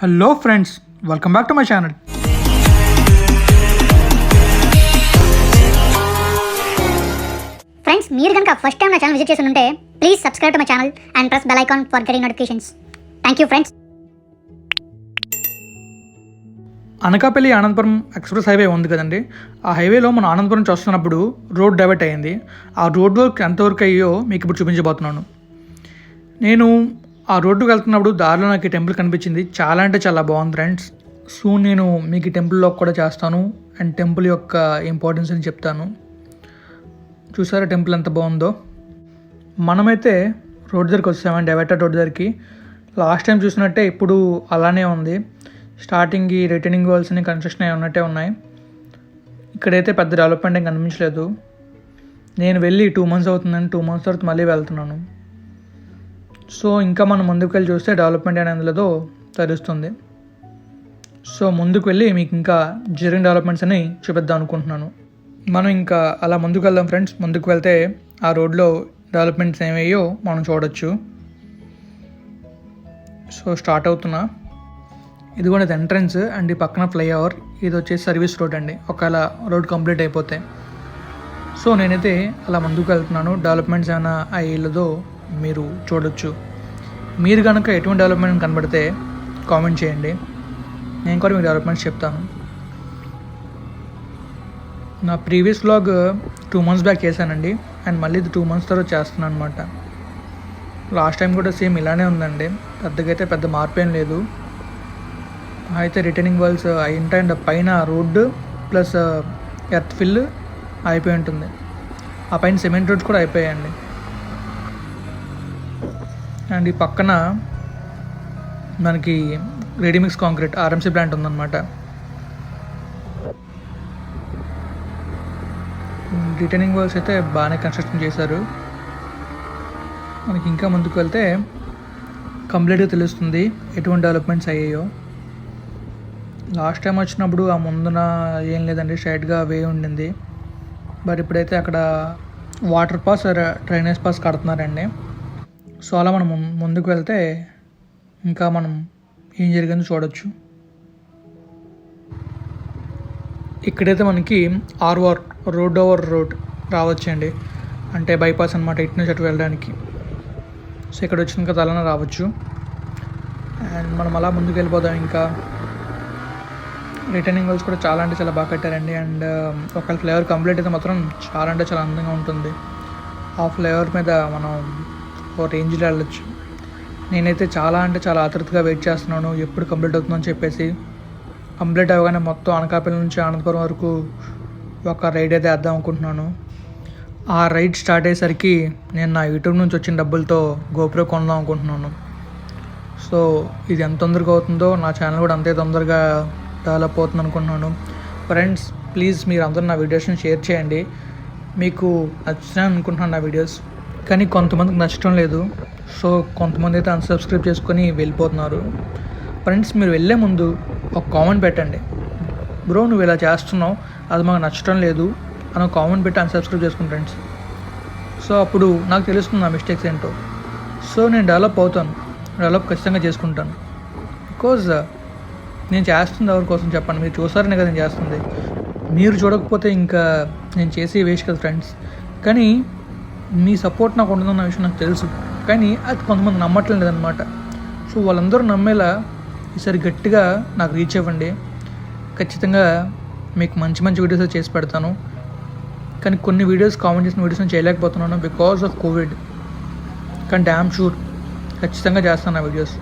Hello friends, welcome back to my channel. Friends, మీరు కనుక first time నా channel visit చేసి ఉంటే please subscribe to my channel and press bell icon for getting notifications. Thank you friends. Anakapalli Anandapuram express highway ఉంది కదండి. ఆ హైవేలో మనం ఆనందపురం నుంచి వస్తున్నప్పుడు రోడ్ డైవర్ట్ అయ్యింది. ఆ రోడ్ వర్క్ ఎంతవరకు అయ్యో మీకు ఇప్పుడు చూపించబోతున్నాను. నేను ఆ రోడ్డుకు వెళ్తున్నప్పుడు దారిలో నాకు ఈ టెంపుల్ కనిపించింది. చాలా అంటే చాలా బాగుంది ఫ్రెండ్స్. సూన్ నేను మీకు ఈ టెంపుల్లో కూడా చేస్తాను అండ్ టెంపుల్ యొక్క ఇంపార్టెన్స్ అని చెప్తాను. చూసారా టెంపుల్ ఎంత బాగుందో. మనమైతే రోడ్ దగ్గరికి వచ్చామండి, డైవర్టెడ్ రోడ్ దగ్గరికి. లాస్ట్ టైం చూసినట్టే ఇప్పుడు అలానే ఉంది. స్టార్టింగ్ ఈ రిటర్నింగ్ వాల్స్ అని కన్స్ట్రక్షన్ అయి ఉన్నట్టే ఉన్నాయి. ఇక్కడైతే పెద్ద డెవలప్మెంట్ ఏం కనిపించలేదు. నేను వెళ్ళి 2 months అవుతుందని 2 months తర్వాత మళ్ళీ వెళ్తున్నాను. సో ఇంకా మనం ముందుకు వెళ్ళి చూస్తే డెవలప్మెంట్ అనేది లేదో తెలుస్తుంది. సో ముందుకు వెళ్ళి మీకు ఇంకా జరిగిన డెవలప్మెంట్స్ అని చూపిద్దాం అనుకుంటున్నాను. మనం ఇంకా అలా ముందుకు వెళ్దాం ఫ్రెండ్స్. ముందుకు వెళ్తే ఆ రోడ్లో డెవలప్మెంట్స్ ఏమయ్యో మనం చూడొచ్చు. సో స్టార్ట్ అవుతున్నా. ఇది కూడా ఎంట్రన్స్ అండ్ ఈ పక్కన ఫ్లైఓవర్. ఇది వచ్చేసి సర్వీస్ రోడ్ అండి, ఒకవేళ రోడ్ కంప్లీట్ అయిపోతే. సో నేనైతే అలా ముందుకు వెళ్తున్నాను. డెవలప్మెంట్స్ ఏమైనా అయ్యేదో మీరు చూడొచ్చు. మీరు కనుక ఎటువంటి డెవలప్మెంట్ కనబడితే కామెంట్ చేయండి, నేను కూడా మీకు డెవలప్మెంట్స్ చెప్తాను. నా ప్రీవియస్ వ్లాగ్ 2 months బ్యాక్ చేశానండి అండ్ మళ్ళీ ఇది 2 months తర్వాత చేస్తున్నాను అనమాట. లాస్ట్ టైం కూడా సేమ్ ఇలానే ఉందండి, పెద్దగా అయితే పెద్ద మార్పు ఏం లేదు. అయితే రిటర్నింగ్ వాల్స్ అయింటే అండ్ పైన రోడ్డు ప్లస్ ఎర్త్ ఫిల్ అయిపోయి ఉంటుంది. ఆ పైన సిమెంట్ రోడ్స్ కూడా అయిపోయాయండి. అండ్ ఈ పక్కన మనకి రెడీమిక్స్ కాంక్రీట్ ఆర్ఎంసీ ప్లాంట్ ఉందన్నమాట. రిటర్నింగ్ వాల్స్ అయితే బాగానే కన్స్ట్రక్షన్ చేశారు. మనకి ఇంకా ముందుకు వెళ్తే కంప్లీట్గా తెలుస్తుంది ఎటువంటి డెవలప్మెంట్స్ అయ్యాయో. లాస్ట్ టైం వచ్చినప్పుడు ఆ ముందున ఏం లేదండి, స్ట్రైట్గా వే ఉండింది. బట్ ఇప్పుడైతే అక్కడ వాటర్ పాస్ డ్రైనేజ్ పాస్ కడుతున్నారండి. సో అలా మనం ముందుకు వెళ్తే ఇంకా మనం ఏం జరిగిందో చూడొచ్చు. ఇక్కడైతే మనకి ఆర్ఓఆర్ రోడ్ ఓవర్ రోడ్ రావచ్చండి, అంటే బైపాస్ అనమాట, ఇటు నుంచి అటు వెళ్ళడానికి. సో ఇక్కడ వచ్చిన కదా అలానే రావచ్చు. అండ్ మనం అలా ముందుకు వెళ్ళిపోదాం. ఇంకా రిటర్నింగ్ వాల్స్ కూడా చాలా అంటే చాలా బాగా కట్టారండి. అండ్ ఒకవేళ ఫ్లేవర్ కంప్లీట్ అయితే మాత్రం చాలా అంటే చాలా అందంగా ఉంటుంది. ఆ ఫ్లేవర్ మీద మనం ఓ రేంజ్లో వెళ్ళొచ్చు. నేనైతే చాలా అంటే చాలా ఆతృతగా వెయిట్ చేస్తున్నాను ఎప్పుడు కంప్లీట్ అవుతుందని చెప్పేసి. కంప్లీట్ అవ్వగానే మొత్తం అనకాపల్లి నుంచి ఆనందపురం వరకు ఒక రైడ్ అయితే వేద్దాం అనుకుంటున్నాను. ఆ రైడ్ స్టార్ట్ అయ్యేసరికి నేను నా యూట్యూబ్ నుంచి వచ్చిన డబ్బులతో గోప్రో కొందాం అనుకుంటున్నాను. సో ఇది ఎంత తొందరగా అవుతుందో నా ఛానల్ కూడా అంతే తొందరగా డెవలప్ అవుతుంది అనుకుంటున్నాను. ఫ్రెండ్స్ ప్లీజ్ మీరు అందరూ నా వీడియోస్ని షేర్ చేయండి. మీకు నచ్చుతాయి అనుకుంటున్నాను నా వీడియోస్, కానీ కొంతమందికి నచ్చడం లేదు. సో కొంతమంది అయితే అన్సబ్స్క్రైబ్ చేసుకొని వెళ్ళిపోతున్నారు. ఫ్రెండ్స్ మీరు వెళ్ళే ముందు ఒక కామెంట్ పెట్టండి, బ్రో నువ్వు ఇలా చేస్తున్నావు అది మాకు నచ్చడం లేదు అని ఒక కామెంట్ పెట్టి అన్సబ్స్క్రైబ్ చేసుకుని ఫ్రెండ్స్. సో అప్పుడు నాకు తెలుస్తుంది నా మిస్టేక్స్ ఏంటో. సో నేను డెవలప్ అవుతాను, డెవలప్ ఖచ్చితంగా చేసుకుంటాను. బికాజ్ నేను చేస్తుంది ఎవరి కోసం చెప్పండి, మీరు చూసారనే కదా నేను చేస్తుంది. మీరు చూడకపోతే ఇంకా నేను చేసి వేస్ట్ కదా ఫ్రెండ్స్. కానీ మీ సపోర్ట్ నాకు ఉంటుందన్న విషయం నాకు తెలుసు, కానీ అది కొంతమంది నమ్మట్లేదు అనమాట. సో వాళ్ళందరూ నమ్మేలా ఈసారి గట్టిగా నాకు రీచ్ అవ్వండి. ఖచ్చితంగా మీకు మంచి మంచి వీడియోస్ చేసి పెడతాను. కానీ కొన్ని వీడియోస్ కామెంట్ చేసిన వీడియోస్ నేను చేయలేకపోతున్నాను బికాస్ ఆఫ్ కోవిడ్. కానీ డ్యామ్ షూర్ ఖచ్చితంగా చేస్తాను ఆ వీడియోస్.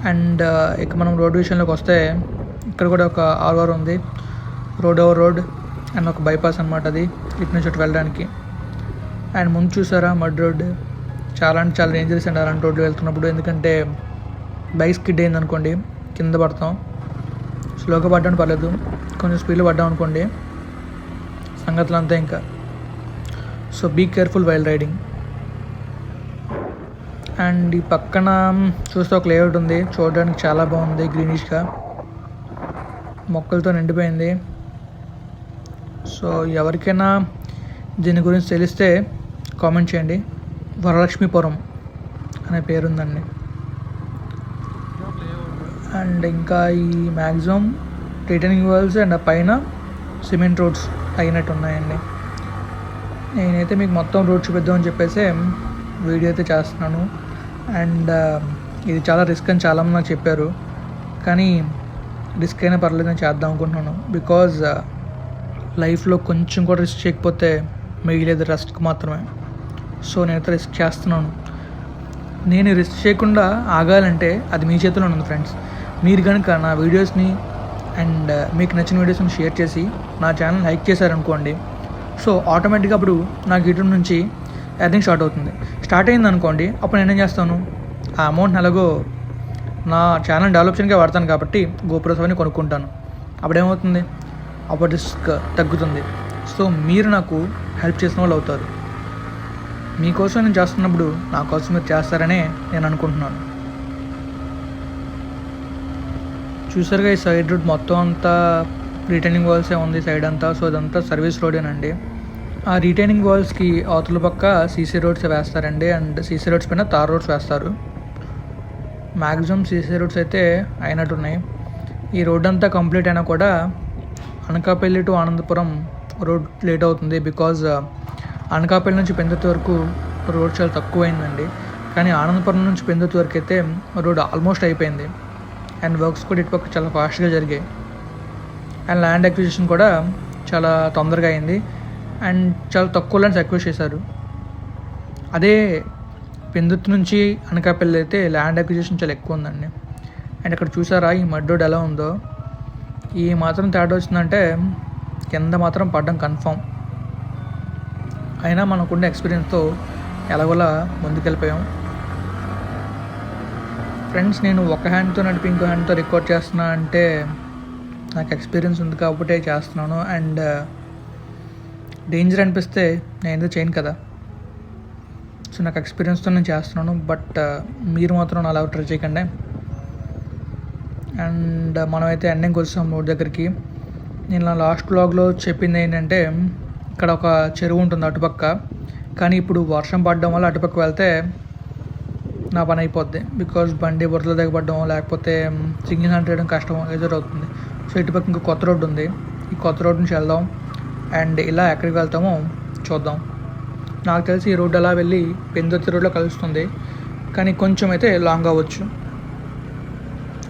అండ్ ఇక మనం రోడ్ విషయంలోకి వస్తే ఇక్కడ కూడా ఒక ఆర్ఓఆర్ ఉంది, రోడ్ ఓవర్ రోడ్ అండ్ ఒక బైపాస్ అనమాట, అది ఇటు నుంచి అటు వెళ్ళడానికి. అండ్ ముందు చూసారా మడ్ రోడ్, చాలా అంటే చాలా డేంజరస్ అండి అలాంటి రోడ్లు వెళ్తున్నప్పుడు. ఎందుకంటే బైక్ స్కిడ్ అయింది అనుకోండి కింద పడతాం. స్లోగా పడ్డానికి పర్లేదు, కొంచెం స్పీడ్లో పడ్డాం అనుకోండి సంగతులు అంతా ఇంకా. So be careful while riding. And ఈ పక్కన చూస్తే ఒక లేఅవుట్ ఉంది, చూడడానికి చాలా బాగుంది, గ్రీనిష్గా మొక్కలతో నిండిపోయింది. సో ఎవరికైనా దీని గురించి తెలిస్తే కామెంట్ చేయండి. వరలక్ష్మీపురం అనే పేరుందండి. అండ్ ఇంకా ఈ మ్యాక్సిమం రిటర్నింగ్ వాల్స్ అండ్ ఆ పైన సిమెంట్ రోడ్స్ అయినట్టు ఉన్నాయండి. నేనైతే మీకు మొత్తం రోడ్ చూపిద్దామని చెప్పేసి వీడియో అయితే చేస్తున్నాను. అండ్ ఇది చాలా రిస్క్ అని చాలామంది నాకు చెప్పారు, కానీ రిస్క్ అయినా పర్లేదు నేను చేద్దాం అనుకుంటున్నాను. బికాజ్ లైఫ్లో కొంచెం కూడా రిస్క్ చేయకపోతే మిగిలేదు రిస్క్ మాత్రమే. సో నేనైతే రిస్క్ చేస్తున్నాను. నేను రిస్క్ చేయకుండా ఆగాలంటే అది మీ చేతిలో ఉంది ఫ్రెండ్స్. మీరు కనుక నా వీడియోస్ని అండ్ మీకు నచ్చిన వీడియోస్ని షేర్ చేసి నా ఛానల్ లైక్ చేశారనుకోండి, సో ఆటోమేటిక్గా అప్పుడు నాకు యూట్యూబ్ నుంచి ఎర్నింగ్ స్టార్ట్ అయింది అనుకోండి, అప్పుడు నేనేం చేస్తాను, ఆ అమౌంట్ని ఎలాగో నా ఛానల్ డెవలప్ చేయడానికి వాడతాను కాబట్టి గోప్రోస్ అవన్నీ కొనుక్కుంటాను. అప్పుడేమవుతుంది, అప్పుడు రిస్క్ తగ్గుతుంది. సో మీరు నాకు హెల్ప్ చేసిన వాళ్ళు అవుతారు. మీకోసం నేను చేస్తున్నప్పుడు నా కోసం మీరు చేస్తారనే నేను అనుకుంటున్నాను. చూసారుగా ఈ సైడ్ రోడ్ మొత్తం అంతా రిటైనింగ్ వాల్సే ఉంది సైడ్ అంతా. సో అదంతా సర్వీస్ రోడేనండి. ఆ రిటైనింగ్ వాల్స్కి అవతల పక్క సీసీ రోడ్స్ వేస్తారండి. అండ్ సీసీ రోడ్స్ పైన తార్ రోడ్స్ వేస్తారు. మ్యాక్సిమం సీసీ రోడ్స్ అయితే అయినట్టున్నాయి. ఈ రోడ్ అంతా కంప్లీట్ అయినా కూడా Anakapalli to Anandapuram road late అవుతుంది. బికాజ్ అనకాపల్లి నుంచి పెందుర్తి వరకు రోడ్ చాలా తక్కువైందండి. కానీ ఆనందపురం నుంచి పెందుర్తి వరకు అయితే రోడ్ ఆల్మోస్ట్ అయిపోయింది. అండ్ వర్క్స్ కూడా ఇటుపక్క చాలా ఫాస్ట్గా జరిగాయి. అండ్ ల్యాండ్ అక్విజిషన్ కూడా చాలా తొందరగా అయింది. అండ్ చాలా తక్కువ ల్యాండ్స్ అక్విజ్ చేశారు. అదే పెందుర్తి నుంచి అనకాపల్లి అయితే ల్యాండ్ అక్విజిషన్ చాలా ఎక్కువ ఉందండి. అండ్ ఇక్కడ చూసారా ఈ మడ్ రోడ్ ఎలా ఉందో. ఈ మాత్రం తేడా వచ్చిందంటే కింద మాత్రం పడ్డం కన్ఫామ్. అయినా మనకుండే ఎక్స్పీరియన్స్తో ఎలాగోలా ముందుకెళ్ళిపోయాం. ఫ్రెండ్స్, నేను ఒక హ్యాండ్తో నడిపి ఇంకో హ్యాండ్తో రికార్డ్ చేస్తున్నా అంటే నాకు ఎక్స్పీరియన్స్ ఉంది కాబట్టి చేస్తున్నాను. అండ్ డేంజర్ అనిపిస్తే నేను ఏదో చేయను కదా. సో నాకు ఎక్స్పీరియన్స్తో నేను చేస్తున్నాను. బట్ మీరు మాత్రం అలా ట్రై చేయకండి. అండ్ మనమైతే ఎండింగ్కి వచ్చాం రోడ్ దగ్గరికి. నేను నా లాస్ట్ వ్లాగ్లో చెప్పింది ఏంటంటే ఇక్కడ ఒక చెరువు ఉంటుంది అటుపక్క. కానీ ఇప్పుడు వర్షం పడడం వల్ల అటుపక్క వెళ్తే నా పని అయిపోద్ది. బికాజ్ బండి బురదలో దిగబడడం లేకపోతే సిగ్నల్ హ్యాండ్ చేయడం కష్టం ఎదురవుతుంది. సో ఇటుపక్క ఇంకో కొత్త రోడ్డు ఉంది. ఈ కొత్త రోడ్ నుంచి వెళ్దాం. అండ్ ఇలా ఎక్కడికి వెళ్తామో చూద్దాం. నాకు తెలిసి ఈ రోడ్డు అలా వెళ్ళి పెందుర్తి రోడ్లో కలుస్తుంది. కానీ కొంచెం అయితే లాంగ్ అవ్వచ్చు.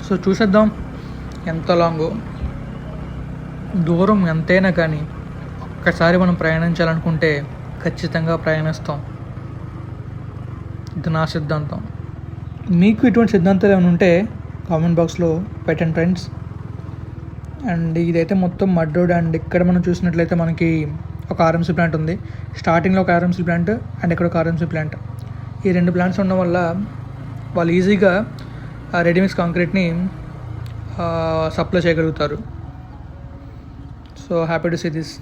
సో చూసేద్దాం ఎంత లాంగో. దూరం ఎంతైనా కానీ ఒక్కసారి మనం ప్రయాణించాలనుకుంటే ఖచ్చితంగా ప్రయాణిస్తాం. ఇది నా సిద్ధాంతం. మీకు ఇటువంటి సిద్ధాంతాలు ఏమైనా ఉంటే కామెంట్ బాక్స్లో పెట్టండి ఫ్రెండ్స్. అండ్ ఇదైతే మొత్తం మడ్ రోడ్. అండ్ ఇక్కడ మనం చూసినట్లయితే మనకి ఒక ఆర్ఎంసీ ప్లాంట్ ఉంది. స్టార్టింగ్లో ఒక ఆర్ఎంసీ ప్లాంట్ అండ్ ఇక్కడ ఒక ఆర్ఎంసీ ప్లాంట్. ఈ రెండు ప్లాంట్స్ ఉండడం వల్ల వాళ్ళు ఈజీగా రెడీమిక్స్ కాంక్రీట్ని సప్లై చేయగలుగుతారు. So happy to see this.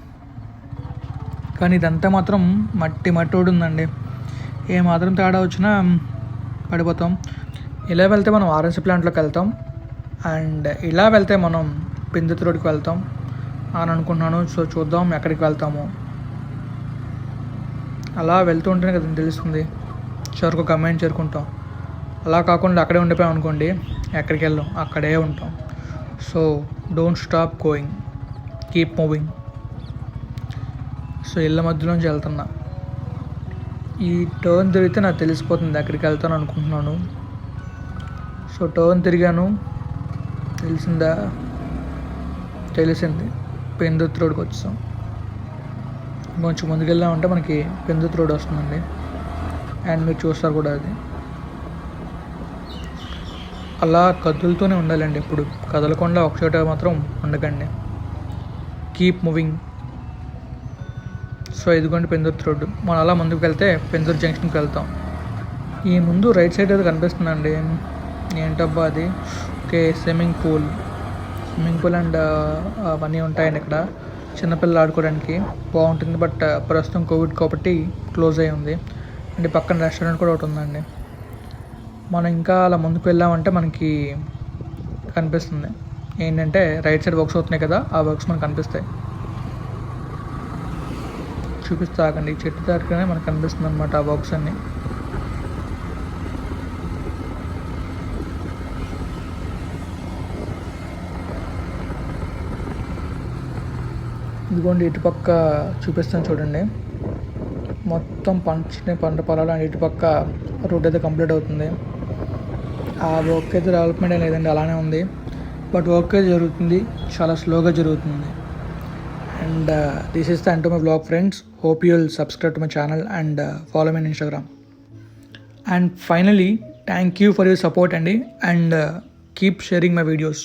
కానీ ఇదంతా మాత్రం మట్టి రోడ్ ఉందండి. ఏ మాత్రం తేడా వచ్చినా పడిపోతాం. ఇలా వెళ్తే మనం ఆర్ఎన్సీ ప్లాంట్లోకి వెళ్తాం. అండ్ ఇలా వెళ్తే మనం పెందుర్తి రోడ్కి వెళ్తాం అని అనుకుంటున్నాను. సో చూద్దాం ఎక్కడికి వెళ్తాము. అలా వెళ్తూ ఉంటేనే కదా తెలుస్తుంది చివరికి గమ్యాన్ని చేరుకుంటాం. అలా కాకుండా అక్కడే ఉండిపోయాం అనుకోండి, ఎక్కడికి వెళ్ళాం, అక్కడే ఉంటాం. So don't stop going, keep moving. So ఇళ్ళ మధ్యలోంచి వెళ్తున్నా. ఈ టర్న్ తిరిగితే నాకు తెలిసిపోతుంది ఎక్కడికి వెళ్తాను అనుకుంటున్నాను. సో టర్న్ తిరిగాను, తెలిసింది పెందుర్తి రోడ్కి వచ్చాం. కొంచెం ముందుకు వెళ్ళామంటే మనకి పెందుర్తి రోడ్ వస్తుందండి. అండ్ మీరు చూస్తారు కూడా అది. అలా కదులుతూనే ఉండాలండి, ఎప్పుడు కదలకుండా ఒక చోట మాత్రం ఉండకండి. Keep moving. సో ఇదిగోండి పెందుర్తి రోడ్డు. మనం అలా ముందుకు వెళ్తే పెందుర్తి జంక్షన్కి వెళ్తాం. ఈ ముందు రైట్ సైడ్ అయితే కనిపిస్తుందండి, ఏంటబ్బా అది, ఓకే స్విమ్మింగ్ పూల్ అండ్ అవన్నీ ఉంటాయండి ఇక్కడ. చిన్నపిల్లలు ఆడుకోవడానికి బాగుంటుంది. బట్ ప్రస్తుతం కోవిడ్ కాబట్టి క్లోజ్ అయ్యి ఉంది. అండ్ పక్కన రెస్టారెంట్ కూడా ఒకటి ఉందండి. మనం ఇంకా అలా ముందుకు వెళ్ళామంటే మనకి కనిపిస్తుంది ఏంటంటే రైట్ సైడ్ వర్క్స్ అవుతున్నాయి కదా, ఆ వర్క్స్ మనకు కనిపిస్తాయి. చూపిస్తా ఆగండి. చెట్టు దగ్గరనే మనకు కనిపిస్తుంది అనమాట ఆ వర్క్స్ అన్నీ. ఇదిగోండి ఇటుపక్క చూపిస్తాను చూడండి, మొత్తం పంట పొలాలు అండ్ ఇటుపక్క రోడ్ అయితే కంప్లీట్ అవుతుంది. ఆ వర్క్ అయితే డెవలప్మెంట్ ఏం లేదండి, అలానే ఉంది. బట్ వర్క్ అయితే జరుగుతుంది, చాలా స్లోగా జరుగుతుంది. And this is the end to my vlog friends. Hope you will subscribe to my channel and follow me in Instagram. And finally thank you for your support అండి, and keep sharing my videos.